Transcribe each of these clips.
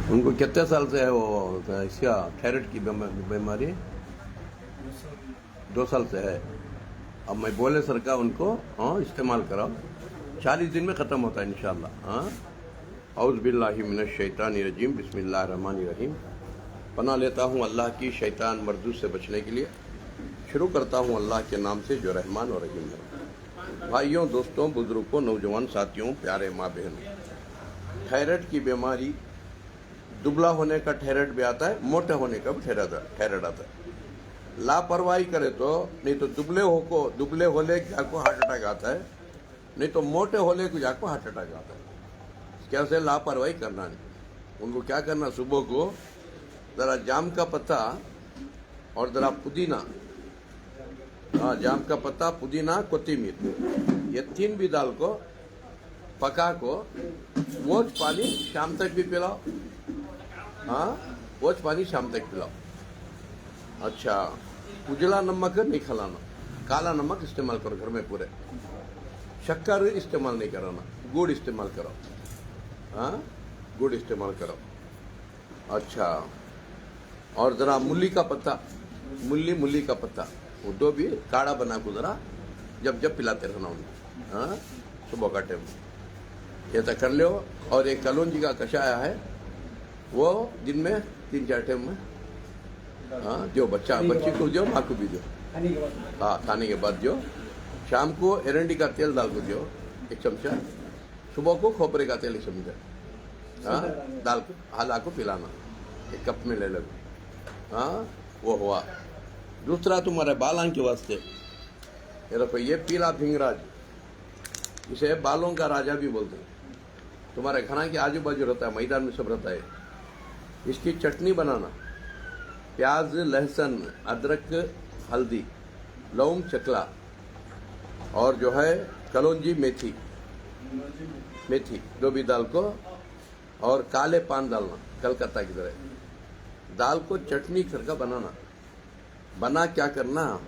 उनको कितने साल से है वो इसका थायराइड की बीमारी? 2 साल से है। अब मैं बोले सर का उनको इस्तेमाल कराओ, 40 दिन में ख़त्म होता है इंशाअल्लाह। औज़ बिल्लाहि मिनश शैतानिर रजीम, बिस्मिल्लाहिर रहमानिर रहीम। पनाह लेता हूँ अल्लाह की शैतान मरदूद से बचने के लिए। शुरू करता हूँ अल्लाह के नाम से जो रहमान और रहीम है। भाइयों, दोस्तों, बुजुर्गों, नौजवान साथियों, प्यारे माँ बहनों, थायराइड की बीमारी, दुबला होने का थायराइड भी आता है, मोटे होने का भी थायराइड आता है। लापरवाही करे तो नहीं तो दुबले होले जाको हार्ट अटैक आता है, नहीं तो मोटे होले को जाको हार्ट अटैक आता है। कैसे लापरवाही करना नहीं। उनको क्या करना, सुबह को जरा जाम का पत्ता और जरा पुदीना, जाम का पत्ता, पुदीना, कोथिमीर, ये 3 भी दाल को पका को वो पानी शाम तक भी पिलाओ। वो पानी शाम तक पिलाओ। अच्छा, उजला नमक नहीं खिलाना, काला नमक इस्तेमाल करो घर में पूरे। शक्कर इस्तेमाल नहीं कराना, गुड़ इस्तेमाल करो। गुड़ इस्तेमाल करो। अच्छा, और जरा मूली का पत्ता, मूली का पत्ता, वो 2 भी काढ़ा बना को जरा जब पिलाते रहना उनको, सुबह का टाइम ये तो कर लो। और एक कलौंजी का कषाय है, वो दिन में 3-4 टाइम में जो बच्ची को दो, माँ को भी दो। खाने के बाद दो। शाम को एरंडी का तेल डाल को दो 1 चमचा, सुबह को खोपरे का तेल 1 चमचा डाल को हला को पिलाना, 1 कप में ले लो। वो हुआ। दूसरा तुम्हारे बालों के वास्ते ये देखो, ये पीला भिंगराज, इसे बालों का राजा भी बोलते हैं। तुम्हारे खाना के आजू बाजू रहता है, मैदान में सब रहता है। इसकी चटनी बनाना, प्याज, लहसुन, अदरक, हल्दी, लौंग, चकला और जो है कलौंजी, मेथी 2 भी दाल को, और काले पान डालना कलकत्ता की तरह। दाल को चटनी करके बना क्या करना,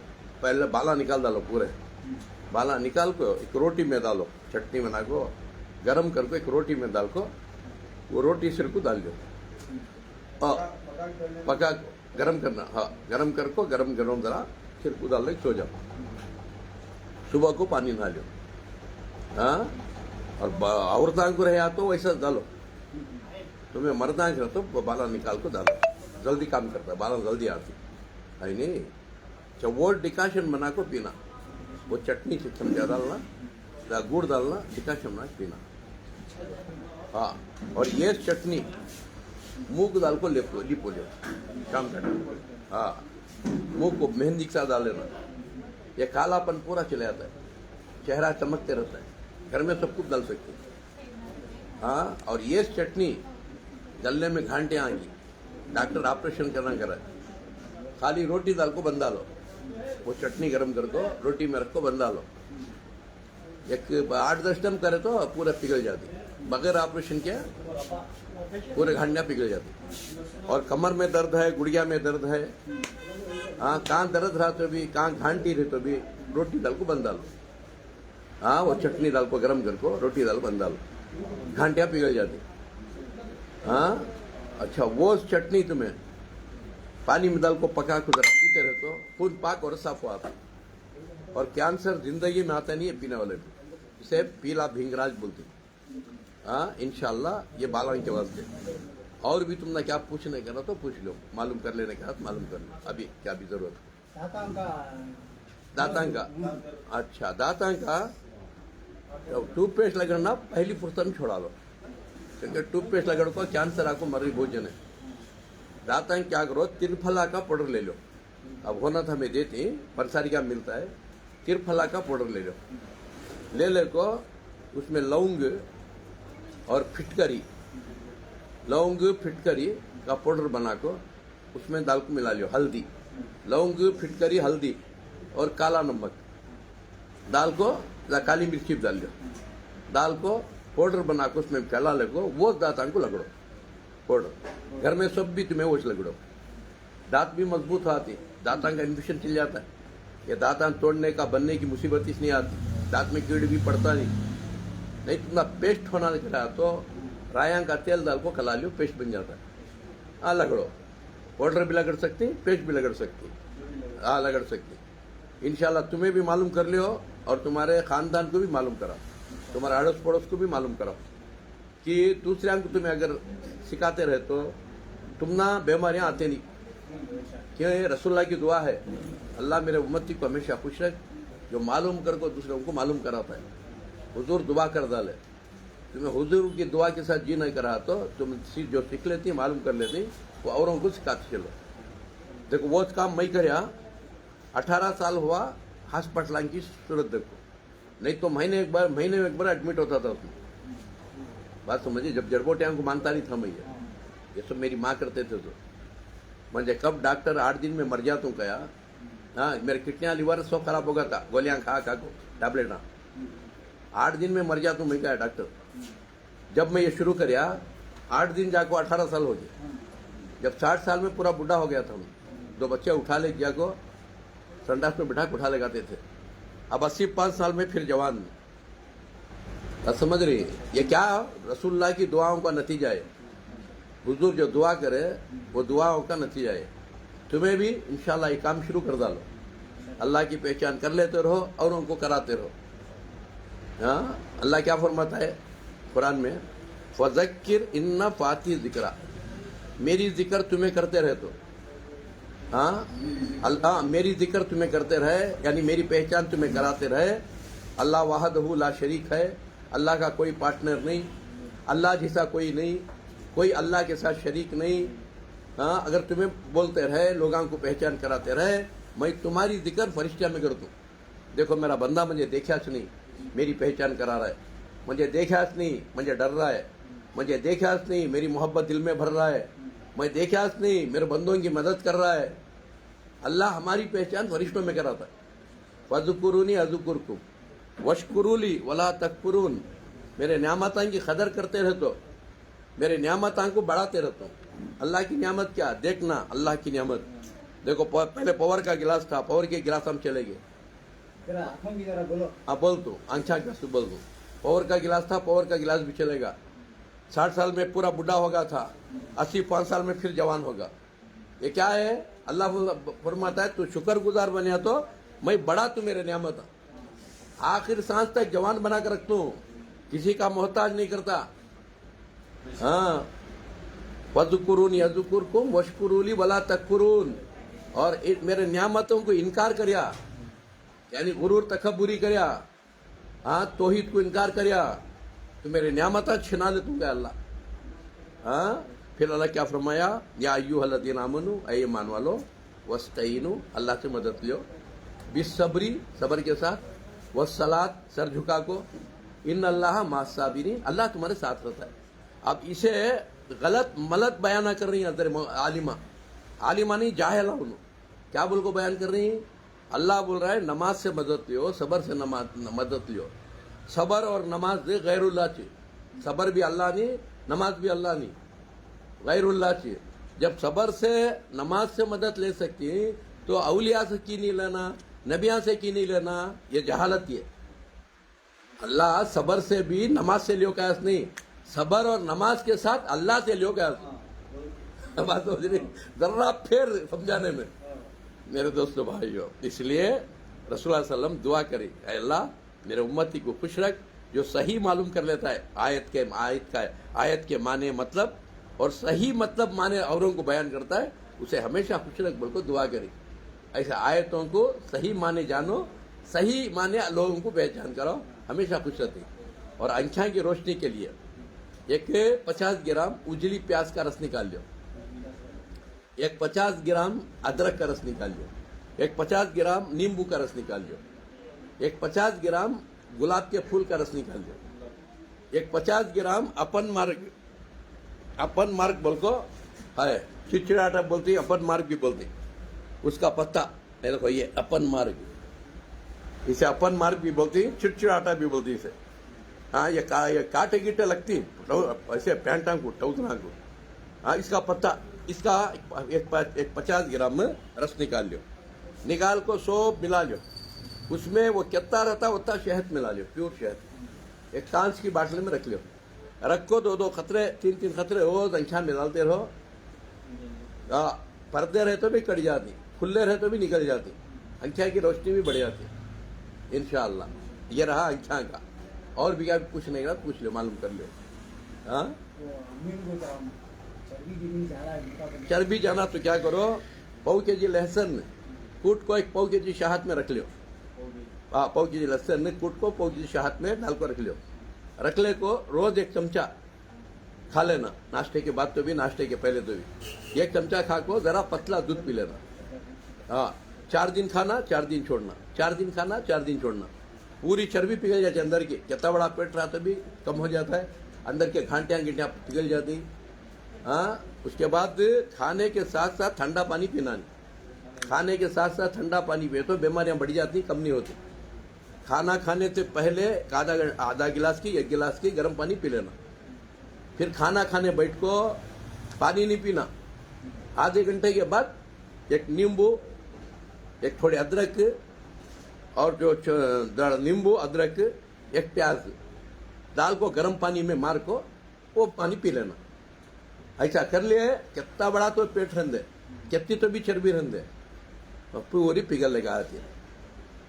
पहले बाला निकाल डालो पूरे। बाला निकाल को एक रोटी में डालो, चटनी बना को गरम करके एक रोटी में डाल को, वो रोटी सिर को डाल दो, पका गरम करना। गरम करको गरम जरा सिर को डाल सो जाओ। सुबह को पानी नहा लो। और औरतां को रहे तो वैसा डालो। तुम्हें मर्दां को तो बाला निकाल को डालो, जल्दी काम करता है, बाला जल्दी आती है नहीं। अच्छा, वो डिकाशन बना को पीना, वो चटनी से चमचा डालना, गुड़ डालना, डिकाशन बना पीना। और ये चटनी मूंग दाल को लिपो लो शाम का टाइम। मुंह को मेहंदी के साथ डाल लेना, ये कालापन पूरा चले जाता है, चेहरा चमकते रहता है। घर में सब कुछ डाल सकते हैं। और ये चटनी गले में घांटे आएंगी, डॉक्टर ऑपरेशन करना करे, खाली रोटी दाल को बंदा लो, वो चटनी गरम कर दो, रोटी में रखो, बंदा लो। 8-10 टाइम करे तो पूरा पिघल जाती, बगैर ऑपरेशन किया पूरे घांटियाँ पिघल जाती। और कमर में दर्द है, गुड़िया में दर्द है, कहाँ दर्द रहा तो भी, कहाँ घांटी रहे तो भी, रोटी दाल को बंदा लो। वो चटनी दाल को गरम करको, रोटी दाल बंदा लो, घांटियाँ पिघल जाती। अच्छा, वो चटनी तुम्हें पानी में दाल को पका कर पीते रहे तो खून पाक और साफ आता। और कैंसर जिंदगी में आता नहीं है पीने वाले भी, इसे पीला भिंगराज बोलते हैं। इंशाल्लाह ये बालों के वास्ते। और भी तुमने क्या पूछने का ना तो पूछ लो, मालूम कर लेने का मालूम कर लो, अभी क्या भी जरूरत है। दातां का अच्छा, दातां का टूथपेस्ट लगाना पहली फुर्सत में छोड़ा लो, क्योंकि टूथपेस्ट लगड़ को कैंसर आपको मरी भोजन है। दातां क्या करो, त्रिफला का पाउडर ले लो। अब होना था मैं देती, परसारी का मिलता है, त्रिफला का पाउडर ले लो। ले को उसमें लौंग और फिटकरी, लौंग फिटकरी का पाउडर बना को उसमें दाल को मिला लियो। हल्दी, लौंग, फिटकरी, हल्दी और काला नमक, दाल को काली मिर्ची डाल लो, दाल को पाउडर बना को उसमें फैला लगो, वो दांत को लगड़ो पाउडर। घर में सब भी तुम्हें वो लगड़ो, दांत भी मजबूत आती, दांतों का इन्फेक्शन चल जाता है। ये दांत तोड़ने का बनने की मुसीबत इसलिए आती, दांत में कीड़ भी पड़ता नहीं। तुम्हारा पेस्ट होना चाहिए तो रायांग का तेल दाल को खिला लो, पेस्ट बन जाता है। हाँ लगड़ो, पाउडर भी लगड़ सकती, पेस्ट भी लगड़ सकती, हाँ लगड़ सकती। इंशाल्लाह तुम्हें भी मालूम कर लियो और तुम्हारे खानदान को भी मालूम कराओ, तुम्हारे अड़ोस पड़ोस को भी मालूम कराओ कि दूसरे को तुम्हें अगर सिखाते रहे तो तुम ना बीमारियां आते नहीं। क्यों? रसूलुल्लाह की दुआ है, अल्लाह मेरे उम्मती को हमेशा खुश रख, जो मालूम कर को दूसरों को मालूम कराता है। हुजूर दुआ कर डाले, तुम्हें हुजूर की दुआ के साथ जी नहीं करा तो तुम जो सीख लेती मालूम कर लेती वो औरों को सिखाते चलो। देखो वो काम मैं कर 18 साल हुआ हॉस्पिटल की सूरत देखो, नहीं तो महीने में एक बार एडमिट होता था उसमें। बात समझिए, जब जड़बोटिया को मानता नहीं था मैं, ये सब मेरी माँ करते थे तो मुझे कब डॉक्टर 8 दिन में मर जा तू कया। हाँ मेरे किडनियाँ लिवर सब खराब हो गया था, गोलियां खा को टैबलेट ना 8 दिन में मर जा तू मैं कहा डॉक्टर। जब मैं ये शुरू करया 8 दिन जाको 18 साल हो गए। जब 60 साल में पूरा बुढ़ा हो गया था मैं, 2 बच्चे उठा ले गया को संडास में बिठा उठा लगाते थे। अब 85 साल में फिर जवान। समझ रही ये क्या? रसूलुल्लाह की दुआओं का नतीजा है। हुजूर जो दुआ करे वो दुआओं का नतीजा है। तुम्हें भी इंशाल्लाह ये काम शुरू कर डालो, अल्लाह की पहचान कर लेते रहो और उनको कराते रहो। हाँ अल्लाह क्या फरमाता है कुरान में, फज़क्किर इन्ना फाती जिक्रा, मेरी जिक्र तुम्हें करते रहे तो। हाँ अल्लाह मेरी जिक्र तुम्हें करते रहे, यानी मेरी पहचान तुम्हें कराते रहे। अल्लाह वाहदहू ला शरीक है, अल्लाह का कोई पार्टनर नहीं, अल्लाह जैसा कोई नहीं, कोई अल्लाह के साथ शरीक नहीं। हाँ अगर तुम्हें बोलते रहे, लोगों को पहचान कराते रहे, मैं तुम्हारी जिक्र फरिश्ता में कर दूँ। देखो मेरा बंदा मुझे देखाच नहीं, मेरी पहचान करा रहा है, मुझे देखाच नहीं, मुझे डर रहा है, मुझे देखाच नहीं, मेरी मोहब्बत दिल में भर रहा है, मैं देखाच नहीं, मेरे बंदों की मदद कर रहा है। अल्लाह हमारी पहचान फरिश्तों में कराता है। फज़कुरूनी अज़कुरकुम वशकुरूली वला तकफुरून, मेरे न्यामतां की कदर करते रहे तो मेरे न्यामतां को बढ़ाते रहता हूँ। अल्लाह की न्यामत क्या? देखना अल्लाह की न्यामत। देखो पहले पावर का गिलास था, पावर के गिलास हम चले गए। हाँ बोल दो, आंखा गिलास बोल दो। पावर का गिलास था, पावर का गिलास भी चलेगा। 60 साल में पूरा बुढ़ा होगा था, 85 साल में फिर जवान होगा। ये क्या है? अल्लाह फरमाता है तू शुक्रगुजार बने तो मैं बड़ा तू मेरे न्यामत, आखिर सांस तक जवान बना कर रखता हूँ, किसी का मोहताज नहीं करता। हाँ फज़कुरून यज़कुरकुम वशकुरूली वला तकफुरून, और मेरे न्यामतों को इनकार करिया, यानी गुरूर तकब्बुरी करिया, हाँ तौहीद को इनकार करिया तो मेरे न्यामत छिना ले दूंगा अल्लाह। हाँ फिर अल्लाह क्या फरमाया, या अय्युहल्लज़ीना आमनू, ऐ ईमान वालो, वस्तईनु, अल्लाह से मदद लियो, बिस्सब्री, सब्र के साथ, वस्सलात, सर झुका को, इन अल्लाह मास्साबिरीन, अल्लाह तुम्हारे साथ रहता है। अब इसे गलत मलत बयान कर रही है आलिमा नहीं जाहिला, क्या बोल को बयान कर रही है? अल्लाह बोल रहा है नमाज से मदद लियो, सबर से मदद लियो। सबर और नमाज दे गैरुल्लाह चाहिए, सबर भी अल्लाह नहीं, नमाज भी अल्लाह नहीं, गैरुल्लाह चाहिए। जब सबर से नमाज से मदद ले सकती है तो अउलिया से की नहीं लेना, नबिया से की नहीं लेना, ये जहालत है। अल्लाह सबर से भी नमाज से लियो कयास नहीं, सबर और नमाज के साथ अल्लाह से लियो कयास। बात समझ रही? जरा फिर समझाने में मेरे दोस्तों भाइयों, इसलिए रसूलुल्लाह सल्लल्लाहु अलैहि वसल्लम दुआ करी, अल्लाह मेरे उम्मती को खुश रख, जो सही मालूम कर लेता है आयत के माने मतलब और सही मतलब माने औरों को बयान करता है, उसे हमेशा खुश रख बोल को दुआ करी। ऐसे आयतों को सही माने जानो, सही माने लोगों को पहचान करो, हमेशा खुश रहते। और आंखों की रोशनी के लिए एक 50 ग्राम उजली प्याज का रस निकाल लो, एक 50 ग्राम अदरक का रस निकाल लो, एक 50 ग्राम नींबू का रस निकाल लो, एक 50 ग्राम गुलाब के फूल का रस निकाल लो, एक 50 ग्राम अपन मार्ग बोल को है, चिड़चिड़ाटा बोलती, अपन मार्ग भी बोलती, उसका पत्ता देखो ये अपन मार्ग, इसे अपन मार्ग भी बोलती, चिड़चिड़ाटा भी बोलती इसे। हाँ ये काटे गिटे लगती ऐसे पैंटा को टौतना को। हाँ इसका पत्ता, इसका एक 50 ग्राम रस निकाल लो, निकाल को सब मिला लो, उसमें वो कितना रहता उतना शहद मिला लो, प्योर शहद, एक कांच की बाटली में रख लो, रखो 2-2 खतरे 3-3 खतरे रोज अंखा में डालते रहो। पर्दे रहे तो भी कट जाती, खुले रहे तो भी निकल जाती, आंखें की रोशनी भी बढ़ जाती इंशाअल्लाह। ये रहा आंखें का। और भी क्या कुछ नहीं रहा, पूछ लो, मालूम कर लो। हाँ, चर्बी जाना तो क्या करो, पाव के जी लहसुन कूट को एक पाव के जी शहद में रख लो। हाँ, पाव के जी लहसुन कूट को पाव के जी शहद में डाल कर रख लो। रखले को रोज 1 चमचा खा लेना, नाश्ते के बाद तो भी, नाश्ते के पहले तो भी 1 चमचा खा को जरा पतला दूध पी लेना। हाँ, 4 दिन खाना, 4 दिन छोड़ना, 4 दिन खाना, 4 दिन छोड़ना। पूरी चर्बी पिघल जाती है अंदर की, कितना बड़ा पेट रहा तो भी कम हो जाता है, अंदर के घाटियां गिटियां पिघल जाती। हाँ, उसके बाद खाने के साथ साथ ठंडा पानी पीना नहीं। खाने के साथ साथ ठंडा पानी पिए तो बीमारियां बढ़ जाती, कम नहीं होती। खाना खाने से पहले आधा गिलास की 1 गिलास की गर्म पानी पी लेना। फिर खाना खाने बैठ को पानी नहीं पीना। आधे घंटे के बाद 1 नींबू, 1 थोड़े अदरक, और जो नींबू अदरक 1 प्याज दाल को गर्म पानी में मार को वो पानी पी लेना। ऐसा कर लिए, कितना बड़ा तो पेट रंदे, कितनी तो भी चर्बी रंदे, पूरी पिघल लगा आती है।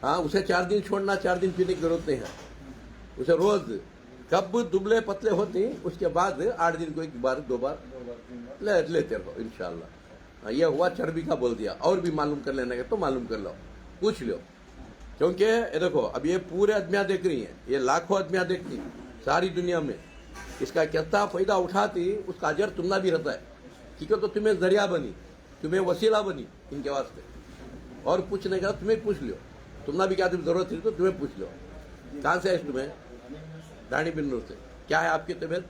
हाँ, उसे 4 दिन छोड़ना, 4 दिन पीने की जरूरत नहीं है। उसे रोज कब दुबले पतले होते हैं, उसके बाद 8 दिन को 1 बार 2 बार लेते रहो इंशाल्लाह। यह हुआ चर्बी का बोल दिया। और भी मालूम कर लेना है तो मालूम कर लो, पूछ लो। क्योंकि ये देखो, अब ये पूरे आदमियां देख रही हैं, ये लाखों आदमियां देखती हैं सारी दुनिया में, इसका कितना फायदा उठाती, उसका अजर तुम्हारा भी रहता है। ठीक है, तो तुम्हें जरिया बनी, तुम्हें वसीला बनी इनके वास्ते। और पूछने का तुम्हें पूछ लो, तुम्हारा भी क्या जरूरत है तो तुम्हें पूछ लो। कहाँ से है तुम्हें? रानी बिन्नूर से। क्या है आपकी तबीयत?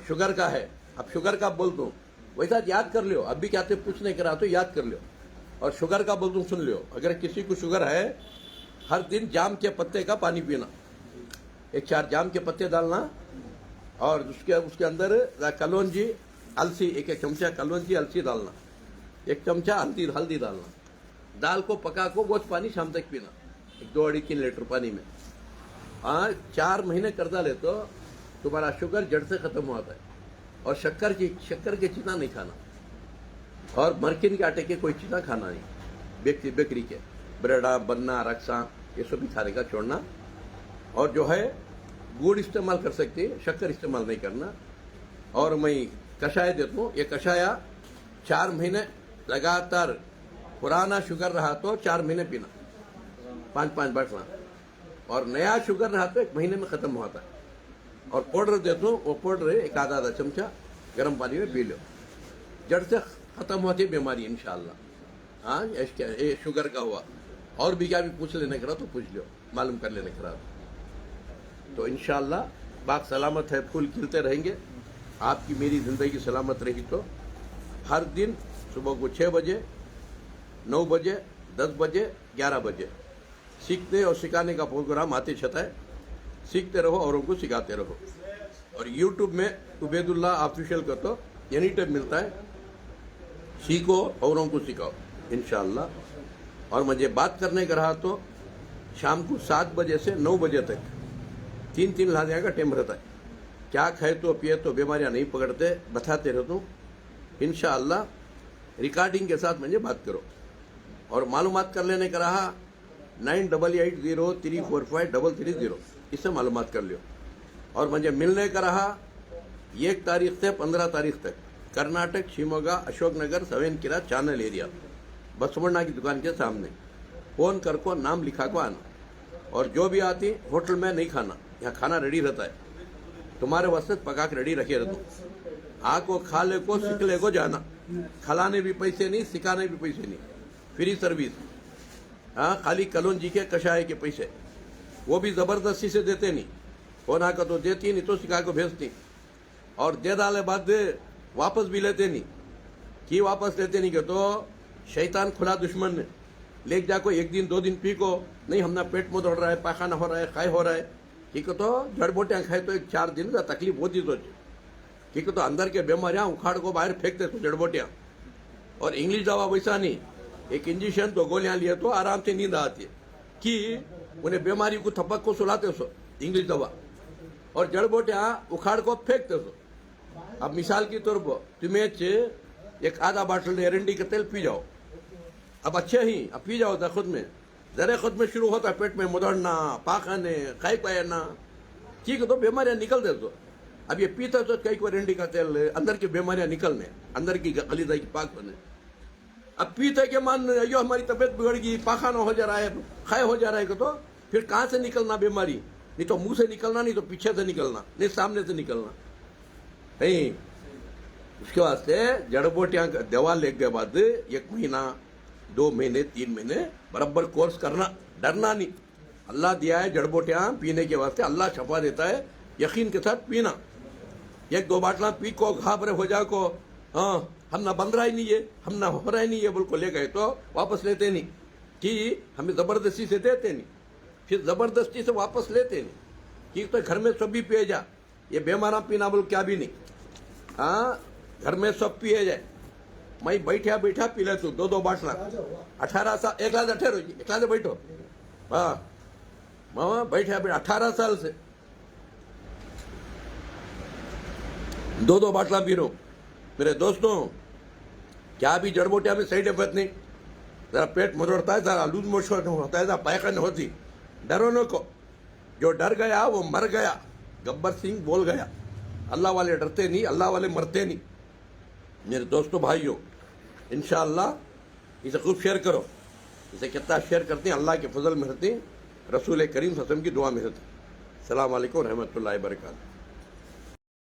शुगर का है। अब शुगर का बोल दो, वैसा याद कर लो। अब भी क्या पूछने करा तो याद कर लो। और शुगर का बोल दूं, सुन लो। अगर किसी को शुगर है, हर दिन जाम के पत्ते का पानी पीना। 1-4 जाम के पत्ते डालना, और उसके अंदर कलौंजी अलसी, 1 चमचा कलौंजी अलसी डालना, 1 चमचा हल्दी डालना। दाल को पका को वो पानी शाम तक पीना, 2-2.5-3 लीटर पानी में। हाँ, 4 महीने कर डाले तो तुम्हारा शुगर जड़ से खत्म हो जाता है। और शक्कर की चीज़ा नहीं खाना, और मरकिन के आटे के कोई चीज़ा खाना नहीं, बेकरी के ब्रेडा बन्ना रक्सा ये सब भी खाने का छोड़ना। और जो है गुड़ इस्तेमाल कर सकते हैं, शक्कर इस्तेमाल नहीं करना। और मैं कषाय देता हूँ, ये कषाया 4 महीने लगातार, पुराना शुगर रहा तो 4 महीने पीना, 5-5 बाटना। और नया शुगर रहा तो 1 महीने में खत्म होता है। और पाउडर देता हूँ, वो पाउडर 1 आधा चमचा गर्म पानी में पी लो, जड़ से खत्म होती बीमारी इंशाल्लाह। हाँ, ये शुगर का हुआ। और भी क्या भी पूछ लेने करा तो पूछ लो, मालूम कर लेने करा तो इंशाल्लाह बाग सलामत है, फूल खिलते रहेंगे। आपकी मेरी जिंदगी सलामत रही तो हर दिन सुबह को 6 बजे, 9 बजे, 10 बजे, 11 बजे सीखने और सिखाने का प्रोग्राम आते छता है। सीखते रहो, औरों को सिखाते रहो। और यूट्यूब में उबैदुल्लाह ऑफिशियल का तो एनी टाइम मिलता है, सीखो, औरों को सिखाओ इंशाल्लाह। और मुझे बात करने का रहा तो शाम को 7 बजे से 9 बजे तक 3-3 लाने का टाइम रहता है। क्या खाए तो पिए तो बीमारियां नहीं पकड़ते, बताते रहता हूँ इंशाअल्लाह। रिकॉर्डिंग के साथ मुझे बात करो। और मालूमात कर लेने का रहा 9880345330, इससे मालूमात कर लियो। और मुझे मिलने का रहा 1 तारीख से 15 तारीख तक, कर्नाटक, शिमोगा, अशोकनगर, सवेनकिरा चैनल एरिया, बसवण्णा की दुकान के सामने। फोन कर को नाम लिखा को आना। और जो भी आती होटल में नहीं खाना, यहाँ खाना रेडी रहता है, तुम्हारे वास्ते पका के रेडी रखे रहता हूँ। आको खा ले को, सीख ले को जाना। खिलाने भी पैसे नहीं, सिखाने भी पैसे नहीं, फ्री सर्विस। हाँ, खाली कलौंजी के कषाय के पैसे, वो भी जबरदस्ती से देते नहीं। फोन आकर तो देती नहीं तो सिखा को भेजती। और दे डाले बाद वापस भी लेते नहीं। कि वापस लेते नहीं के तो शैतान खुला दुश्मन ने ले जाको 1 दिन 2 दिन पी को, नहीं हमना पेट में दौड़ रहा है, पाखाना हो रहा है, खाए हो रहा है। ठीक है, तो जड़बोटियाँ खाए तो 4 दिन का तकलीफ होती तो। ठीक है, तो अंदर के बीमारियां उखाड़ को बाहर फेंकते तो जड़बोटियाँ। और इंग्लिश दवा वैसा नहीं, एक इंजेक्शन तो गोलियां लिए तो आराम से नींद आती है। कि उन्हें बीमारी को थपक को सुलाते सो इंग्लिश दवा, और जड़बोटियाँ उखाड़ को फेंकते सो। अब मिसाल के तौर पर तुम्हें एक आधा बाटल एरंडी का तेल पी जाओ, अब अच्छे ही अब पी जाओ था खुद में, जरा खुद में शुरू होता है पेट में मुदड़ना, पाखाने, खाई पाना, ठीक है तो बीमारियां निकल दे। तो अब ये पीता तो कई को एरंडी का तेल अंदर की बीमारियां निकलने, अंदर की गलीदा की पाक बने। अब पीते के मान यो हमारी तबीयत बिगड़ गई, पाखाना हो जा रहा है, खाए हो जा रहा है, तो फिर कहाँ से निकलना बीमारी? नहीं तो मुंह से निकलना, नहीं तो पीछे से निकलना, नहीं सामने से निकलना नहीं। उसके वास्ते जड़ बूटियां दवा ले के बाद 1 महीना 2 महीने 3 महीने बराबर कोर्स करना, डरना नहीं। अल्लाह दिया है जड़ बूटियां पीने के वास्ते, अल्लाह शफा देता है, यकीन के साथ पीना। 1-2 बाटला पी को घाबरे हो जा को, हाँ हम ना बंद रहा ही नहीं है, हम ना हो रहा ही नहीं है बोल को ले गए तो वापस लेते नहीं कि हमें जबरदस्ती से देते नहीं, फिर जबरदस्ती से वापस लेते नहीं कि तो घर में सब भी पिए जा, ये बेमारा पीना बोल क्या भी नहीं। हाँ घर में सब पिए जाए, मैं बैठा बैठा पी ले तू 2-2 बाटला 18 साल, एक लाख 18 बैठो, हाँ मामा बैठा बैठा 18 साल से 2-2 बाटला पी रहा हूं। मेरे दोस्तों क्या भी जड़ बूटियां में साइड इफेक्ट नहीं, जरा पेट मुरड़ता है, जरा लूज मोशन होता है, जरा पैखाने होती, डरो न को। जो डर गया वो मर गया, गब्बर सिंह बोल गया। अल्लाह वाले डरते नहीं, अल्लाह वाले मरते नहीं। मेरे दोस्तों भाइयों, इंशाअल्लाह इसे खूब शेयर करो, इसे कितना शेयर करते हैं अल्लाह के फजल में रहते हैं, रसूल करीम सल्लल्लाहु अलैहि वसल्लम की दुआ में रहते हैं। अस्सलाम वालेकुम रहमतुल्लाहि व बरकातहू।